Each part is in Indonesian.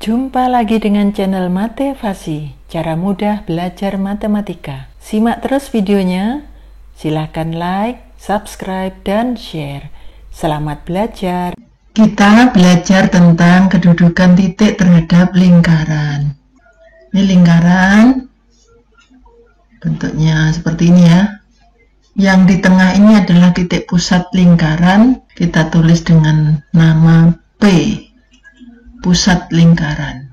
Jumpa lagi dengan channel Matefasi, cara mudah belajar matematika. Simak terus videonya, silahkan like, subscribe, dan share. Selamat belajar. Kita belajar tentang kedudukan titik terhadap lingkaran. Ini lingkaran, bentuknya seperti ini ya. Yang di tengah ini adalah titik pusat lingkaran, kita tulis dengan nama P. Pusat lingkaran.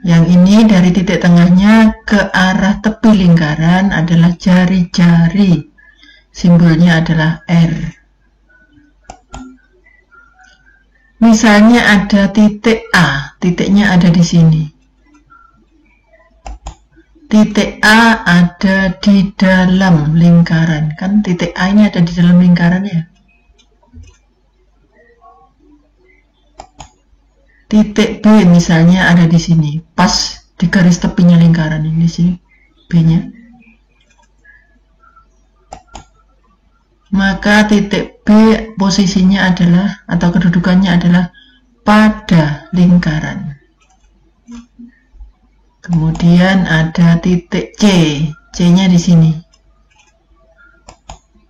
Yang ini dari titik tengahnya ke arah tepi lingkaran adalah jari-jari. Simbolnya adalah R. Misalnya ada titik A, titiknya ada di sini. Titik A ada di dalam lingkaran. Kan titik A ini ada di dalam lingkaran ya. Titik B misalnya ada di sini, pas di garis tepinya lingkaran ini, di sini B-nya. Maka titik B posisinya adalah atau kedudukannya adalah pada lingkaran. Kemudian ada titik C, C-nya di sini.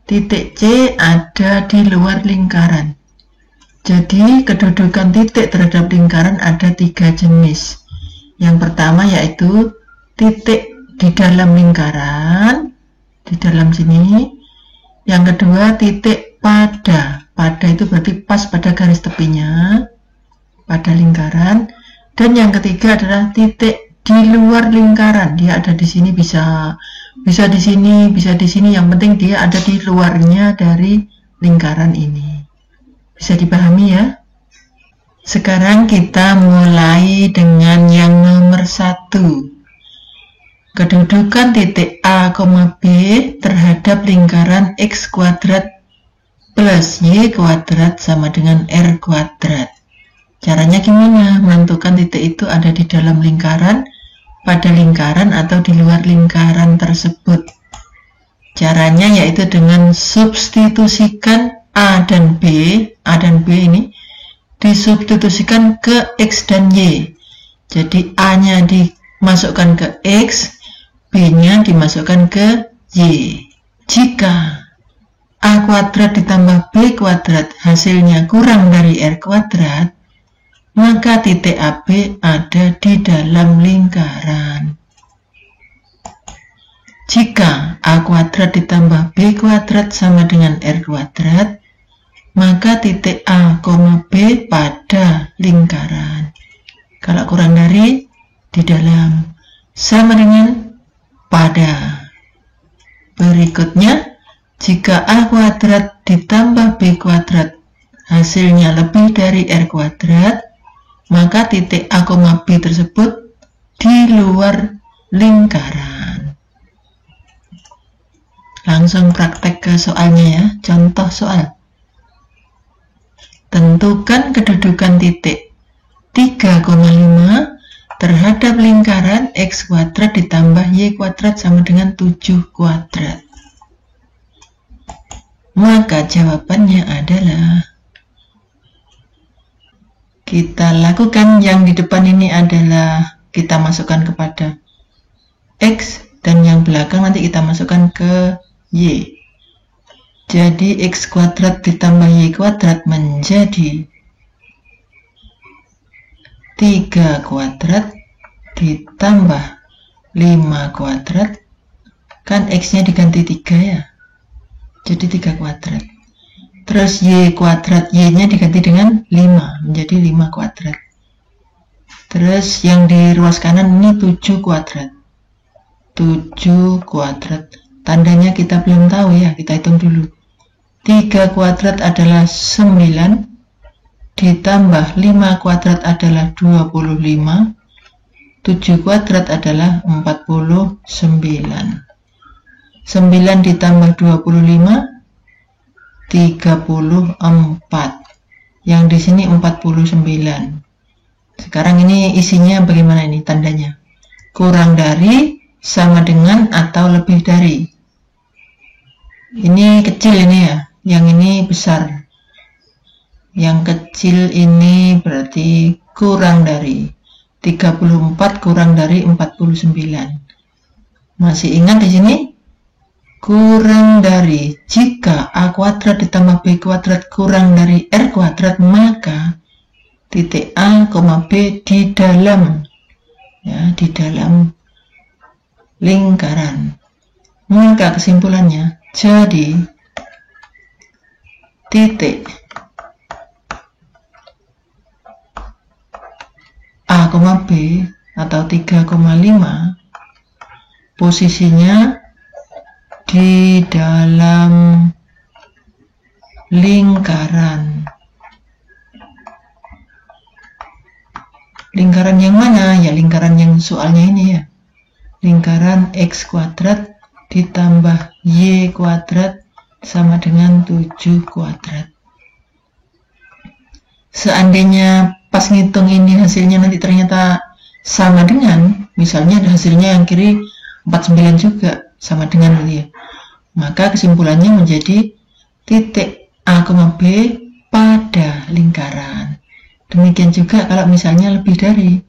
Titik C ada di luar lingkaran. Jadi, kedudukan titik terhadap lingkaran ada 3 jenis. Yang pertama yaitu titik di dalam lingkaran, di dalam sini. Yang kedua, titik pada. Pada itu berarti pas pada garis tepinya, pada lingkaran. Dan yang ketiga adalah titik di luar lingkaran. Dia ada di sini, bisa di sini, bisa di sini. Yang penting dia ada di luarnya dari lingkaran ini. Bisa dipahami ya? Sekarang kita mulai dengan yang nomor 1. Kedudukan titik A, B terhadap lingkaran X kuadrat plus Y kuadrat sama dengan R kuadrat. Caranya gimana? Menentukan titik itu ada di dalam lingkaran, pada lingkaran, atau di luar lingkaran tersebut. Caranya yaitu dengan substitusikan A dan B ini disubstitusikan ke X dan Y. Jadi A-nya dimasukkan ke X, B-nya dimasukkan ke Y. Jika A kuadrat ditambah B kuadrat hasilnya kurang dari R kuadrat, maka titik AB ada di dalam lingkaran. Jika A kuadrat ditambah B kuadrat sama dengan R kuadrat, maka titik A, B pada lingkaran. Kalau kurang dari, di dalam. Sama dengan pada. Berikutnya, jika A kuadrat ditambah B kuadrat hasilnya lebih dari R kuadrat, maka titik A, B tersebut di luar lingkaran. Langsung praktek ke soalnya ya. Contoh soal. Tentukan kedudukan titik 3,5 terhadap lingkaran X kuadrat ditambah Y kuadrat sama dengan 7 kuadrat. Maka jawabannya adalah, kita lakukan yang di depan ini adalah kita masukkan kepada X, dan yang belakang nanti kita masukkan ke Y. Jadi X kuadrat ditambah Y kuadrat menjadi 3 kuadrat ditambah 5 kuadrat. Kan X-nya diganti 3 ya. Jadi 3 kuadrat. Terus Y kuadrat, Y-nya diganti dengan 5, menjadi 5 kuadrat. Terus yang di ruas kanan ini 7 kuadrat. 7 kuadrat. Tandanya kita belum tahu ya, kita hitung dulu. 3 kuadrat adalah 9, ditambah 5 kuadrat adalah 25, 7 kuadrat adalah 49. 9 ditambah 25, 34. Yang di sini 49. Sekarang ini isinya bagaimana ini tandanya? Kurang dari, sama dengan, atau lebih dari. Ini kecil ini ya, yang ini besar. Yang kecil ini berarti kurang dari 34 kurang dari 49. Masih ingat di sini? Kurang dari, jika A kuadrat ditambah B kuadrat kurang dari R kuadrat, maka titik A, B di dalam lingkaran. Maka kesimpulannya, jadi titik A, B atau 3,5 posisinya di dalam lingkaran. Lingkaran yang mana? Ya lingkaran yang soalnya ini ya. Lingkaran X kuadrat ditambah Y kuadrat sama dengan 7 kuadrat. Seandainya pas ngitung ini hasilnya nanti ternyata sama dengan, misalnya hasilnya yang kiri 49 juga, sama dengan ini ya. Maka kesimpulannya menjadi titik A, B pada lingkaran. Demikian juga kalau misalnya lebih dari,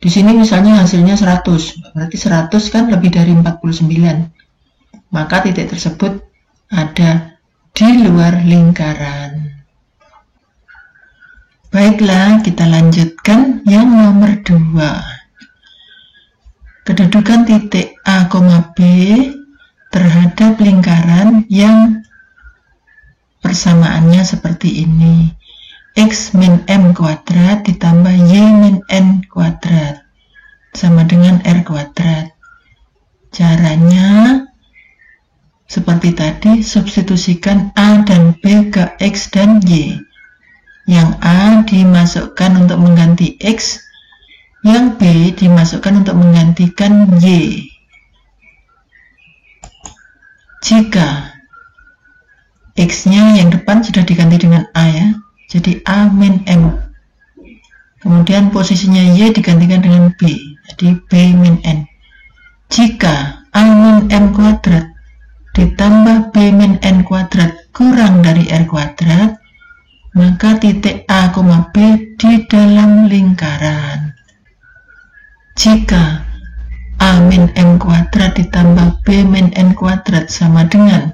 di sini misalnya hasilnya 100, berarti 100 kan lebih dari 49. Maka titik tersebut ada di luar lingkaran. Baiklah, kita lanjutkan yang nomor 2. Kedudukan titik A, B terhadap lingkaran yang persamaannya seperti ini. X min M kuadrat ditambah Y min N kuadrat sama dengan R kuadrat. Caranya seperti tadi, substitusikan A dan B ke X dan Y. Yang A dimasukkan untuk mengganti X, yang B dimasukkan untuk menggantikan Y. Jika X-nya yang depan sudah diganti dengan A ya, jadi A min M. Kemudian posisinya Y digantikan dengan B, jadi B min N. Jika A min M kuadrat ditambah B min N kuadrat kurang dari R kuadrat, maka titik A, B di dalam lingkaran. Jika A min M kuadrat ditambah B min N kuadrat sama dengan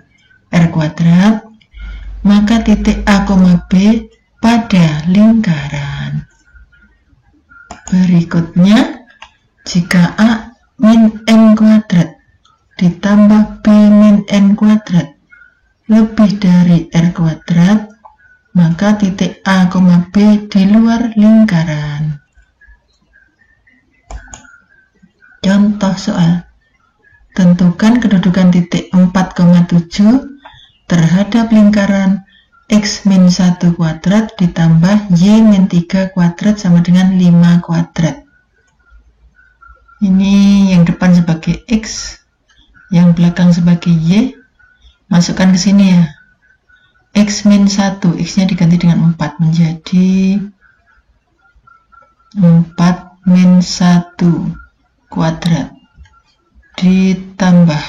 R kuadrat, maka titik A, B pada lingkaran. Berikutnya, jika A min M kuadrat ditambah B min N kuadrat lebih dari R kuadrat, maka titik A, B di luar lingkaran. Contoh soal, tentukan kedudukan titik 4,7 terhadap lingkaran X min 1 kuadrat ditambah Y min 3 kuadrat sama dengan 5 kuadrat. Ini yang depan sebagai X, yang belakang sebagai Y. Masukkan ke sini ya. X min 1, X-nya diganti dengan 4 menjadi 4 min 1 kuadrat ditambah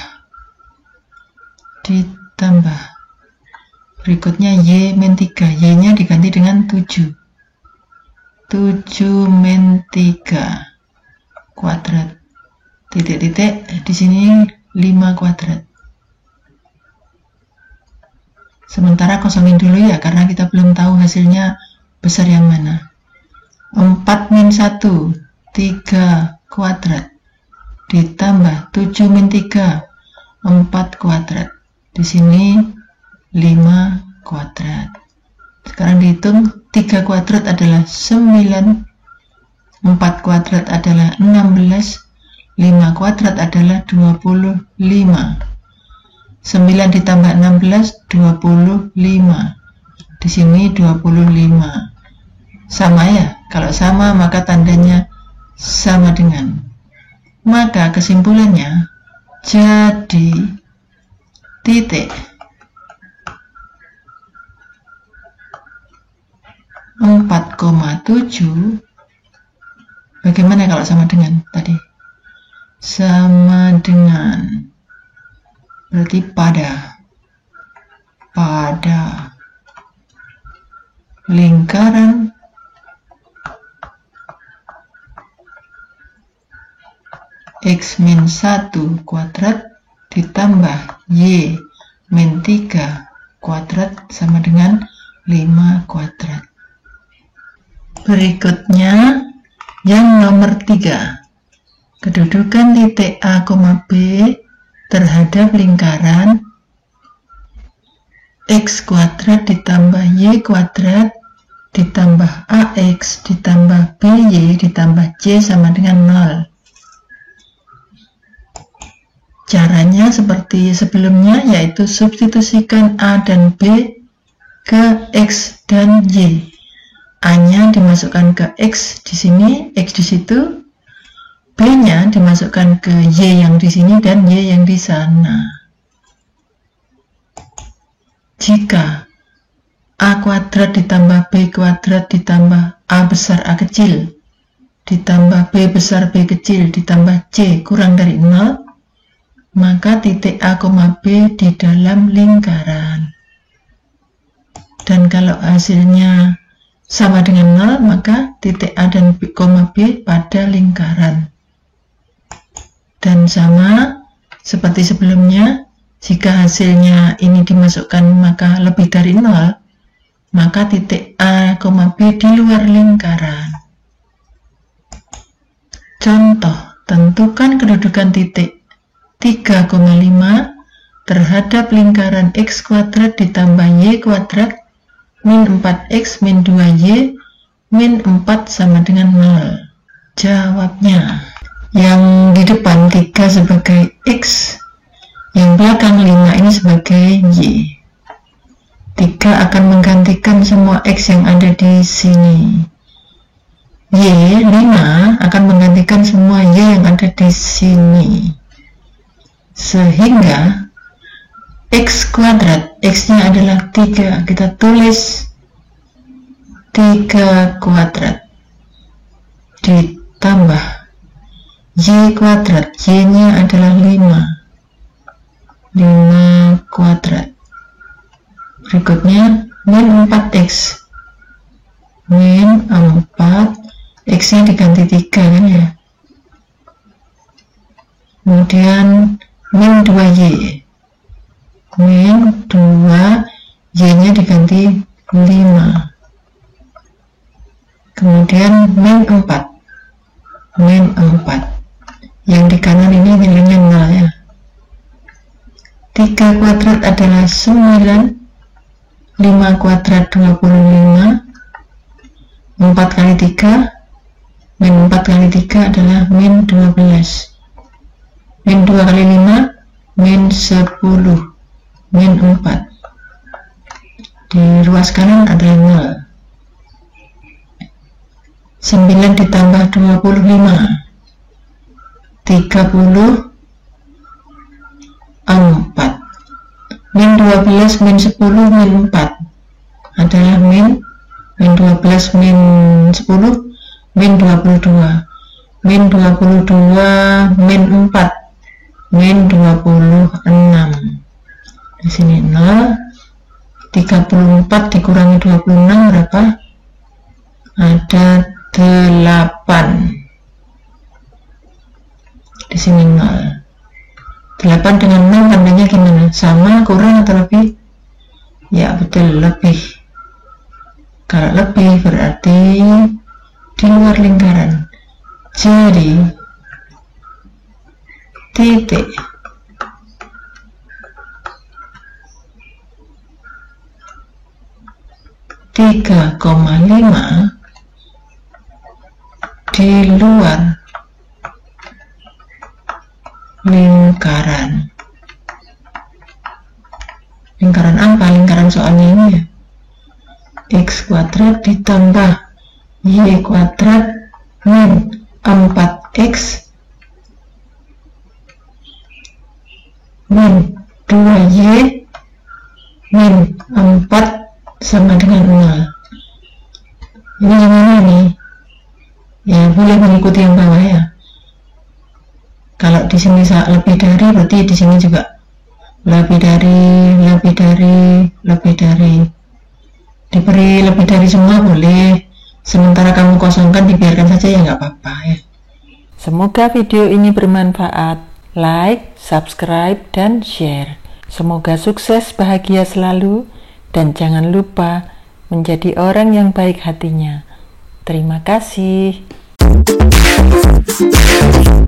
berikutnya Y min 3, Y-nya diganti dengan 7 min 3 kuadrat titik-titik di sini 5 kuadrat. Sementara kosongin dulu ya, karena kita belum tahu hasilnya besar yang mana. 4 min 1 3 kuadrat ditambah 7 min 3 4 kuadrat. Di sini 5 kuadrat. Sekarang dihitung, 3 kuadrat adalah 9, 4 kuadrat adalah 16, 5 kuadrat adalah 25. 9 ditambah 16, 25. Di sini 25. Sama ya? Kalau sama maka tandanya sama dengan. Maka kesimpulannya jadi titik 4,7. Bagaimana kalau sama dengan tadi? Sama dengan, berarti pada lingkaran X min 1 kuadrat ditambah Y min 3 kuadrat sama dengan 5 kuadrat. Berikutnya yang nomor 3. Kedudukan titik A, B terhadap lingkaran X kuadrat ditambah Y kuadrat ditambah AX ditambah BY ditambah C sama dengan 0. Caranya seperti sebelumnya, yaitu substitusikan A dan B ke X dan Y. A-nya dimasukkan ke X di sini, X di situ. B-nya dimasukkan ke Y yang di sini dan Y yang di sana. Jika A kuadrat ditambah B kuadrat ditambah A besar A kecil ditambah B besar B kecil ditambah C kurang dari 0, maka titik A, B di dalam lingkaran. Dan kalau hasilnya sama dengan 0, maka titik A dan B, B pada lingkaran. Dan sama seperti sebelumnya, jika hasilnya ini dimasukkan maka lebih dari 0, maka titik A, B di luar lingkaran. Contoh, tentukan kedudukan titik 3,5 terhadap lingkaran X kuadrat ditambah Y kuadrat min 4X min 2Y min 4 sama dengan 0. Jawabnya, yang di depan 3 sebagai X, yang belakang 5 ini sebagai Y. 3 akan menggantikan semua X yang ada di sini. Y, 5 akan menggantikan semua Y yang ada di sini. Sehingga X kuadrat, X-nya adalah 3, kita tulis 3 kuadrat ditambah Y kuadrat, Y-nya adalah 5 kuadrat. Berikutnya min 4X, min 4, X-nya diganti 3 kan ya. Kemudian min 2Y, min 2, Y-nya diganti 5. Kemudian min 4, min 4. Yang di kanan ini nilainya 0 ya. 3 kuadrat adalah 9, 5 kuadrat 25, 4 kali 3, min 4 kali 3 adalah min 12. Min 2 kali 5, min 10, min 4. Di ruas kanan ada 0. 9 ditambah 25, 34. Min 12 min 10 min 4 adalah min 12 min 10 min 22. Min 22 min 4 min 26. Di sini 0. 34 dikurangi 26 berapa? Ada 8. Di sini 0. 8 dengan 0 tandanya gimana? Sama, kurang, atau lebih? Ya betul, lebih. Kalau lebih berarti di luar lingkaran. Jadi titik tiga koma lima di luar lingkaran. Lingkaran apa? Lingkaran soalnya ini ya. X kuadrat ditambah Y kuadrat min 4X min 2Y min 4 sama dengan 0. Ini gimana nih? Ya boleh mengikuti yang bawah ya. Kalau di sini lebih dari, berarti di sini juga lebih dari. Diberi lebih dari semua boleh, sementara kamu kosongkan dibiarkan saja ya nggak apa-apa ya. Semoga video ini bermanfaat. Like, subscribe, dan share. Semoga sukses, bahagia selalu, dan jangan lupa menjadi orang yang baik hatinya. Terima kasih.